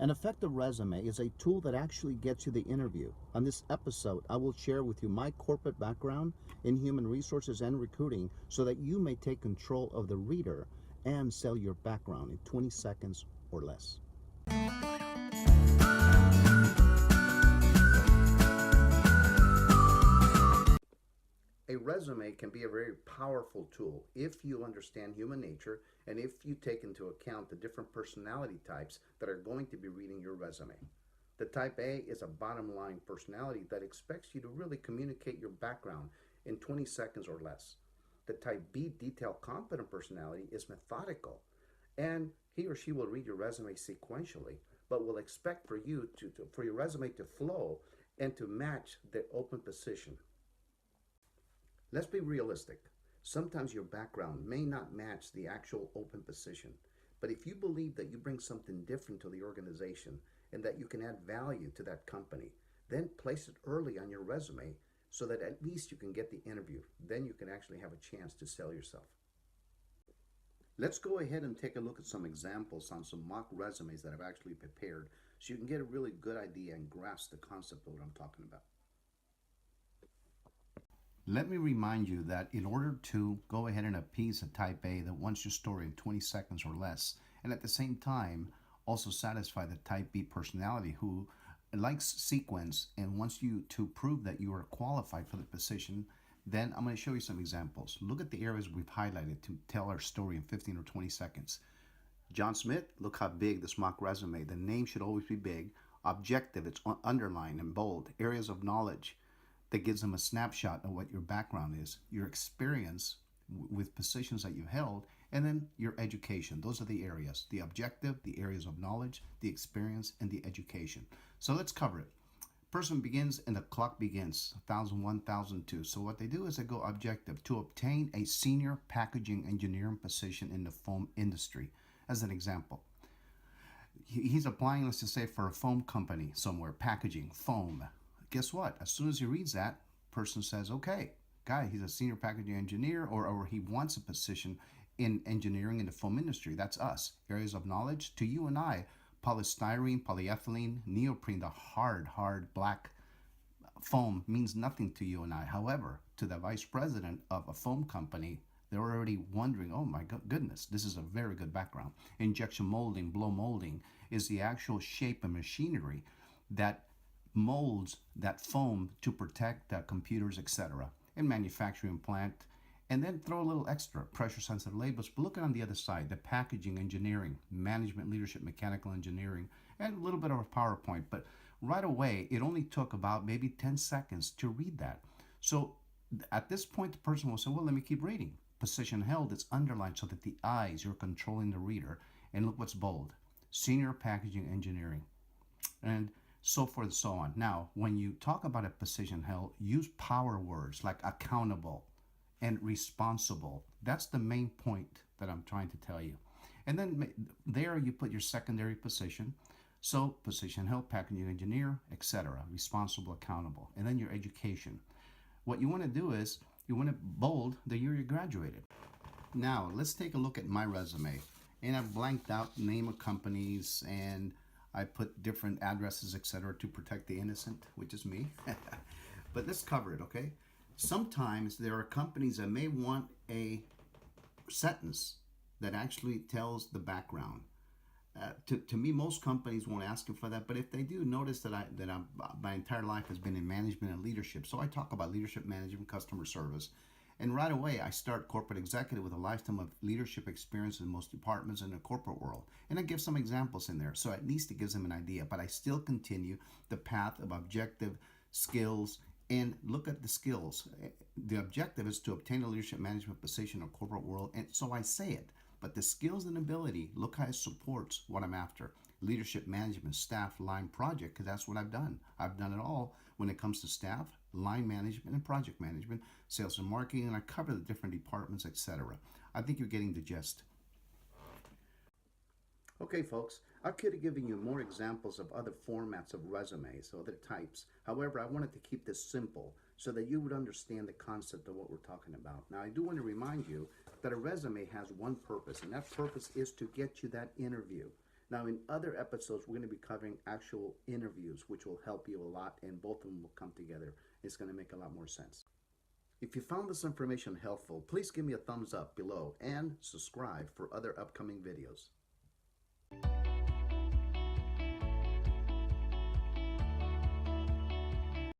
An effective resume is a tool that actually gets you the interview. On this episode, I will share with you my corporate background in human resources and recruiting so that you may take control of the reader and sell your background in 20 seconds or less. A resume can be a very powerful tool if you understand human nature and if you take into account the different personality types that are going to be reading your resume. The type A is a bottom line personality that expects you to really communicate your background in 20 seconds or less. The type B detail competent personality is methodical, and he or she will read your resume sequentially, but will expect for you for your resume to flow and to match the open position. Let's be realistic. Sometimes your background may not match the actual open position, but if you believe that you bring something different to the organization and that you can add value to that company, then place it early on your resume so that at least you can get the interview. Then you can actually have a chance to sell yourself. Let's go ahead and take a look at some examples on some mock resumes that I've actually prepared so you can get a really good idea and grasp the concept of what I'm talking about. Let me remind you that in order to go ahead and appease a type A that wants your story in 20 seconds or less, and at the same time also satisfy the type B personality who likes sequence and wants you to prove that you are qualified for the position, then I'm going to show you some examples. Look at the areas we've highlighted to tell our story in 15 or 20 seconds. John Smith, look how big this mock resume. The name should always be big. Objective, it's underlined and bold. Areas of knowledge, that gives them a snapshot of what your background is, your experience with positions that you've held, and then your education. Those are the areas: the objective, the areas of knowledge, the experience, and the education. So let's cover it. Person begins and the clock begins, 1001, 1002. So what they do is they go objective: to obtain a senior packaging engineering position in the foam industry. As an example, he's applying, let's just say, for a foam company somewhere, packaging, foam. Guess what? As soon as he reads that, person says, okay, guy, he's a senior packaging engineer, or he wants a position in engineering in the foam industry. That's us. Areas of knowledge to you and I: polystyrene, polyethylene, neoprene, the hard black foam means nothing to you and I. However, to the vice president of a foam company, they're already wondering, oh my goodness, this is a very good background. Injection molding, blow molding is the actual shape and machinery that molds that foam to protect computers, etc. In manufacturing plant. And then throw a little extra pressure sensitive labels. But look on the other side: the packaging engineering, management, leadership, mechanical engineering, and a little bit of a PowerPoint. But right away, it only took about maybe 10 seconds to read that. So at this point, the person will say, well, let me keep reading. Position held is underlined so that the eyes, you're controlling the reader. And look what's bold: senior packaging engineering. And so forth and so on. Now, when you talk about a position held, use power words like accountable and responsible. That's the main point that I'm trying to tell you. And then there you put your secondary position. So position held, packaging engineer, etc. Responsible, accountable. And then your education. What you want to do is you want to bold the year you graduated. Now, let's take a look at my resume. And I've blanked out name of companies, and I put different addresses, etc., to protect the innocent, which is me. But let's cover it, okay? Sometimes there are companies that may want a sentence that actually tells the background. To me, most companies won't ask you for that, but if they do, notice that my entire life has been in management and leadership. So I talk about leadership, management, customer service. And right away, I start corporate executive with a lifetime of leadership experience in most departments in the corporate world. And I give some examples in there, so at least it gives them an idea. But I still continue the path of objective skills. And look at the skills. The objective is to obtain a leadership management position in the corporate world, and so I say it. But the skills and ability, look how it supports what I'm after. Leadership management, staff, line, project, because that's what I've done. I've done it all when it comes to staff, line management, and project management, sales and marketing, and I cover the different departments, etc. I think you're getting the gist. Okay, folks, I could have given you more examples of other formats of resumes, other types. However, I wanted to keep this simple so that you would understand the concept of what we're talking about. Now, I do want to remind you that a resume has one purpose, and that purpose is to get you that interview. Now, in other episodes, we're going to be covering actual interviews, which will help you a lot, and both of them will come together. It's going to make a lot more sense. If you found this information helpful, please give me a thumbs up below and subscribe for other upcoming videos.